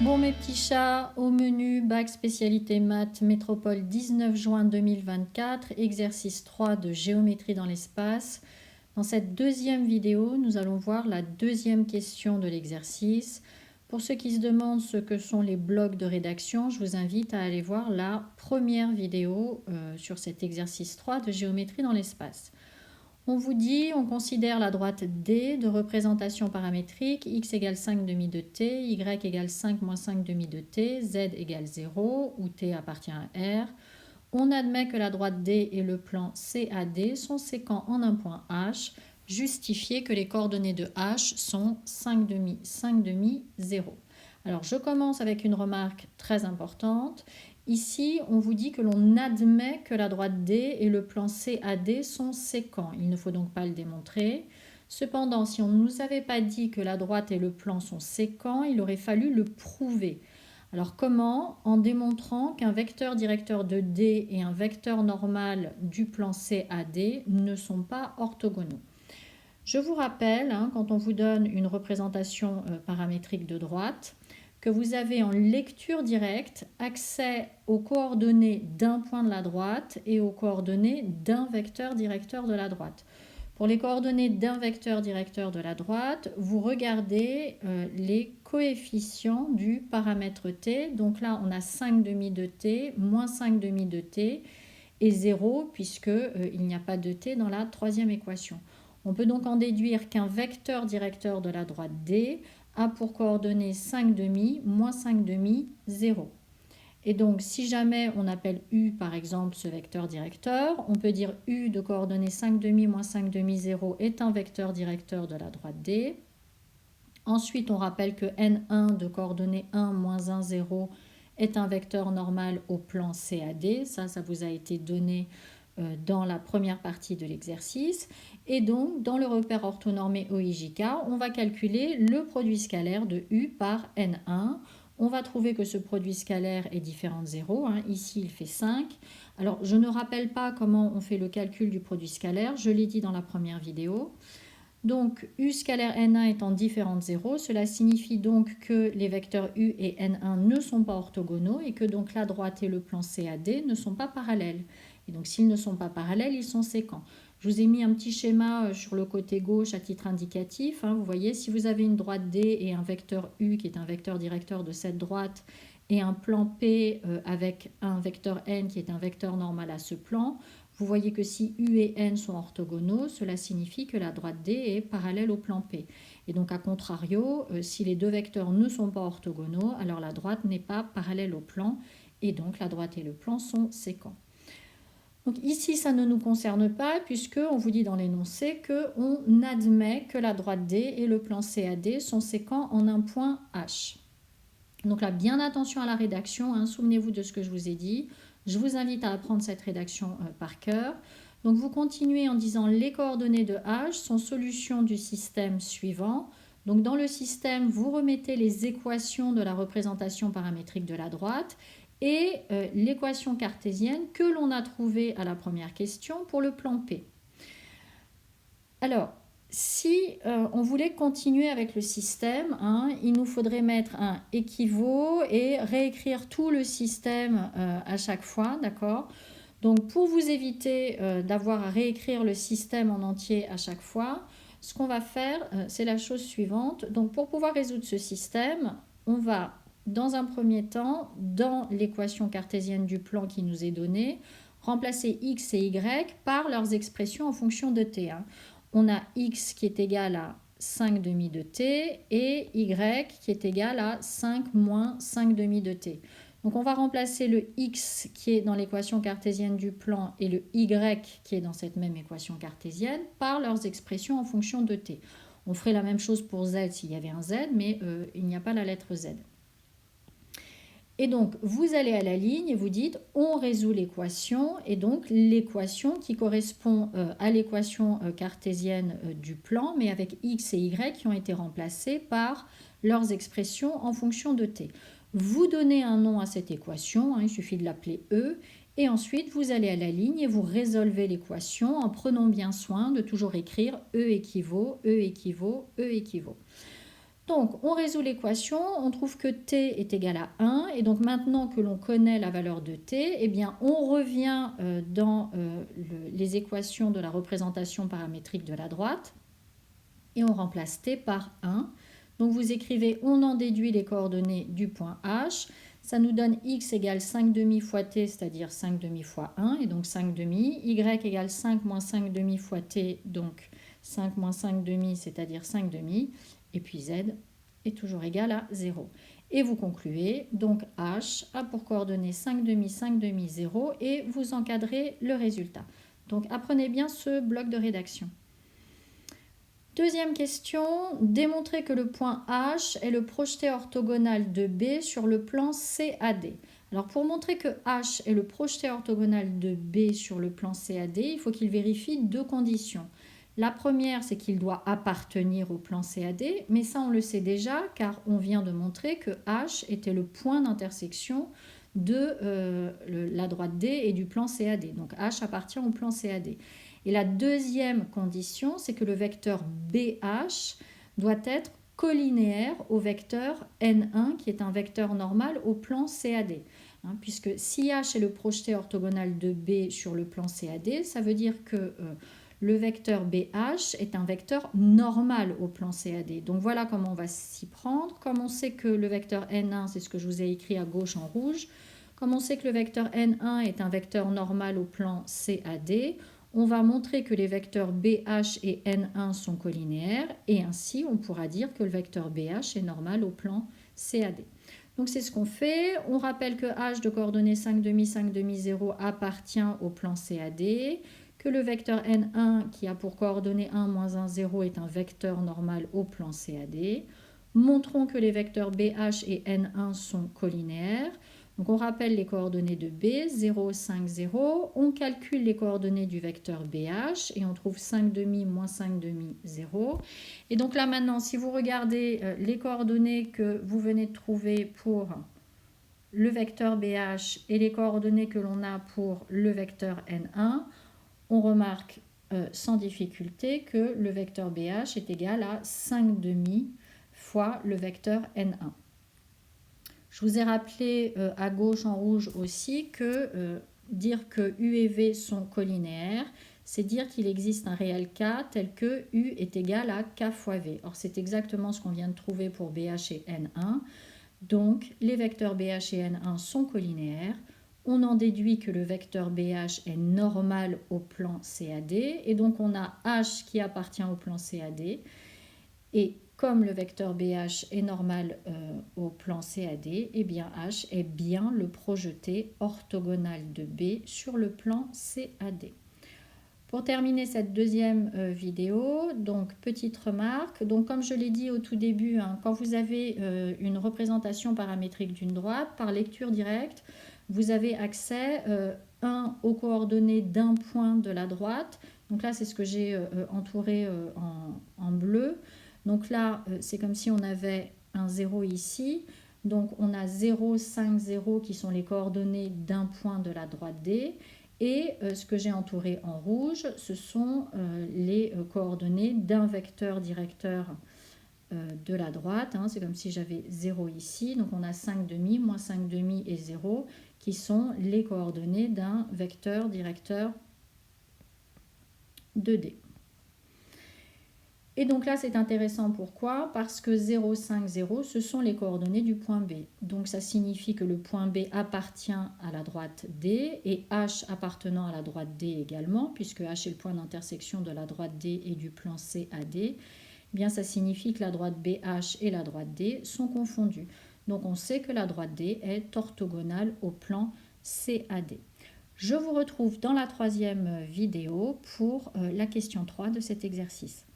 Bon mes petits chats, au menu bac spécialité maths métropole 19 juin 2024, exercice 3 de géométrie dans l'espace. Dans cette deuxième vidéo, nous allons voir la deuxième question de l'exercice. Pour ceux qui se demandent ce que sont les blocs de rédaction, je vous invite à aller voir la première vidéo sur cet exercice 3 de géométrie dans l'espace. On vous dit, on considère la droite D de représentation paramétrique, x égale 5 demi de t, y égale 5 moins 5 demi de t, z égale 0, où t appartient à R. On admet que la droite D et le plan CAD sont séquents en un point H, justifié que les coordonnées de H sont 5 demi, 5 demi, 0. Alors je commence avec une remarque très importante. Ici, on vous dit que l'on admet que la droite D et le plan CAD sont séquents. Il ne faut donc pas le démontrer. Cependant, si on ne nous avait pas dit que la droite et le plan sont séquents, il aurait fallu le prouver. Alors comment? En démontrant qu'un vecteur directeur de D et un vecteur normal du plan CAD ne sont pas orthogonaux. Je vous rappelle, quand on vous donne une représentation paramétrique de droite, que vous avez en lecture directe accès aux coordonnées d'un point de la droite et aux coordonnées d'un vecteur directeur de la droite. Pour les coordonnées d'un vecteur directeur de la droite, vous regardez les coefficients du paramètre t. Donc là, on a 5 demi de t, moins 5 demi de t et 0 puisqu'il n'y a pas de t dans la troisième équation. On peut donc en déduire qu'un vecteur directeur de la droite D a pour coordonnées 5 demi, moins 5 demi, 0. Et donc, si jamais on appelle U, par exemple, ce vecteur directeur, on peut dire U de coordonnées 5 demi, moins 5 demi, 0 est un vecteur directeur de la droite D. Ensuite, on rappelle que N1 de coordonnées 1, moins 1, 0 est un vecteur normal au plan CAD. Ça vous a été donné dans la première partie de l'exercice. Et donc, dans le repère orthonormé OIJK, on va calculer le produit scalaire de U par N1. On va trouver que ce produit scalaire est différent de 0. Ici, il fait 5. Alors, je ne rappelle pas comment on fait le calcul du produit scalaire. Je l'ai dit dans la première vidéo. Donc, U scalaire N1 étant différent de 0, cela signifie donc que les vecteurs U et N1 ne sont pas orthogonaux et que donc la droite et le plan CAD ne sont pas parallèles. Et donc, s'ils ne sont pas parallèles, ils sont séquents. Je vous ai mis un petit schéma sur le côté gauche à titre indicatif. Vous voyez, si vous avez une droite D et un vecteur U qui est un vecteur directeur de cette droite et un plan P avec un vecteur N qui est un vecteur normal à ce plan, vous voyez que si U et N sont orthogonaux, cela signifie que la droite D est parallèle au plan P. Et donc, à contrario, si les deux vecteurs ne sont pas orthogonaux, alors la droite n'est pas parallèle au plan, et donc la droite et le plan sont séquents. Donc ici, ça ne nous concerne pas, puisqu'on vous dit dans l'énoncé qu'on admet que la droite D et le plan CAD sont séquents en un point H. Donc là, bien attention à la rédaction, souvenez-vous de ce que je vous ai dit. Je vous invite à apprendre cette rédaction par cœur. Donc vous continuez en disant les coordonnées de H sont solution du système suivant. Donc dans le système, vous remettez les équations de la représentation paramétrique de la droite et l'équation cartésienne que l'on a trouvée à la première question pour le plan P. Alors, si on voulait continuer avec le système, il nous faudrait mettre un équivaut et réécrire tout le système à chaque fois, d'accord? Donc, pour vous éviter d'avoir à réécrire le système en entier à chaque fois, ce qu'on va faire, c'est la chose suivante. Donc, pour pouvoir résoudre ce système, on va, dans un premier temps, dans l'équation cartésienne du plan qui nous est donnée, remplacer x et y par leurs expressions en fonction de t. On a x qui est égal à 5 demi de t et y qui est égal à 5 moins 5 demi de t. Donc on va remplacer le x qui est dans l'équation cartésienne du plan et le y qui est dans cette même équation cartésienne par leurs expressions en fonction de t. On ferait la même chose pour z s'il y avait un z, mais il n'y a pas la lettre z. Et donc, vous allez à la ligne et vous dites, on résout l'équation, et donc l'équation qui correspond à l'équation cartésienne du plan, mais avec x et y qui ont été remplacés par leurs expressions en fonction de t. Vous donnez un nom à cette équation, il suffit de l'appeler E, et ensuite vous allez à la ligne et vous résolvez l'équation en prenant bien soin de toujours écrire E équivaut, E équivaut, E équivaut. Donc, on résout l'équation, on trouve que t est égal à 1, et donc maintenant que l'on connaît la valeur de t, eh bien, on revient dans les équations de la représentation paramétrique de la droite, et on remplace t par 1. Donc, vous écrivez, on en déduit les coordonnées du point H, ça nous donne x égale 5 demi fois t, c'est-à-dire 5 demi fois 1, et donc 5 demi, y égale 5 moins 5 demi fois t, donc 5 moins 5 demi, c'est-à-dire 5 demi, et puis z est toujours égal à 0. Et vous concluez, donc H a pour coordonnées 5 demi, 0, et vous encadrez le résultat. Donc apprenez bien ce bloc de rédaction. Deuxième question, démontrer que le point H est le projeté orthogonal de B sur le plan CAD. Alors pour montrer que H est le projeté orthogonal de B sur le plan CAD, il faut qu'il vérifie deux conditions. La première, c'est qu'il doit appartenir au plan CAD, mais ça on le sait déjà car on vient de montrer que H était le point d'intersection de la droite D et du plan CAD. Donc H appartient au plan CAD. Et la deuxième condition, c'est que le vecteur BH doit être collinéaire au vecteur N1, qui est un vecteur normal au plan CAD. Puisque si H est le projeté orthogonal de B sur le plan CAD, ça veut dire que le vecteur BH est un vecteur normal au plan CAD. Donc voilà comment on va s'y prendre. Comme on sait que le vecteur N1, c'est ce que je vous ai écrit à gauche en rouge, comme on sait que le vecteur N1 est un vecteur normal au plan CAD, on va montrer que les vecteurs BH et N1 sont collinéaires et ainsi on pourra dire que le vecteur BH est normal au plan CAD. Donc c'est ce qu'on fait. On rappelle que H de coordonnées 5 demi, 0 appartient au plan CAD, que le vecteur N1 qui a pour coordonnées 1, moins 1, 0 est un vecteur normal au plan CAD. Montrons que les vecteurs BH et N1 sont collinéaires. Donc on rappelle les coordonnées de B, 0, 5, 0. On calcule les coordonnées du vecteur BH et on trouve 5 demi moins 5 demi, 0. Et donc là maintenant, si vous regardez les coordonnées que vous venez de trouver pour le vecteur BH et les coordonnées que l'on a pour le vecteur N1, on remarque sans difficulté que le vecteur BH est égal à 5 demi fois le vecteur N1. Je vous ai rappelé à gauche en rouge aussi que dire que U et V sont collinéaires, c'est dire qu'il existe un réel K tel que U est égal à K fois V. Or, c'est exactement ce qu'on vient de trouver pour BH et N1. Donc, les vecteurs BH et N1 sont collinéaires. On en déduit que le vecteur BH est normal au plan CAD. Et donc, on a H qui appartient au plan CAD. Et comme le vecteur BH est normal au plan CAD, eh bien H est bien le projeté orthogonal de B sur le plan CAD. Pour terminer cette deuxième vidéo, donc petite remarque, donc comme je l'ai dit au tout début, quand vous avez une représentation paramétrique d'une droite, par lecture directe, vous avez accès aux coordonnées d'un point de la droite. Donc là, c'est ce que j'ai entouré en bleu. Donc là, c'est comme si on avait un 0 ici. Donc on a 0, 5, 0 qui sont les coordonnées d'un point de la droite D. Et ce que j'ai entouré en rouge, ce sont les coordonnées d'un vecteur directeur de la droite. C'est comme si j'avais 0 ici. Donc on a 5 demi, moins 5 demi et 0 qui sont les coordonnées d'un vecteur directeur de D. Et donc là, c'est intéressant. Pourquoi? Parce que 0, 5, 0, ce sont les coordonnées du point B. Donc ça signifie que le point B appartient à la droite D et H appartenant à la droite D également, puisque H est le point d'intersection de la droite D et du plan CAD. Eh bien, ça signifie que la droite BH et la droite D sont confondues. Donc on sait que la droite D est orthogonale au plan CAD. Je vous retrouve dans la troisième vidéo pour la question 3 de cet exercice.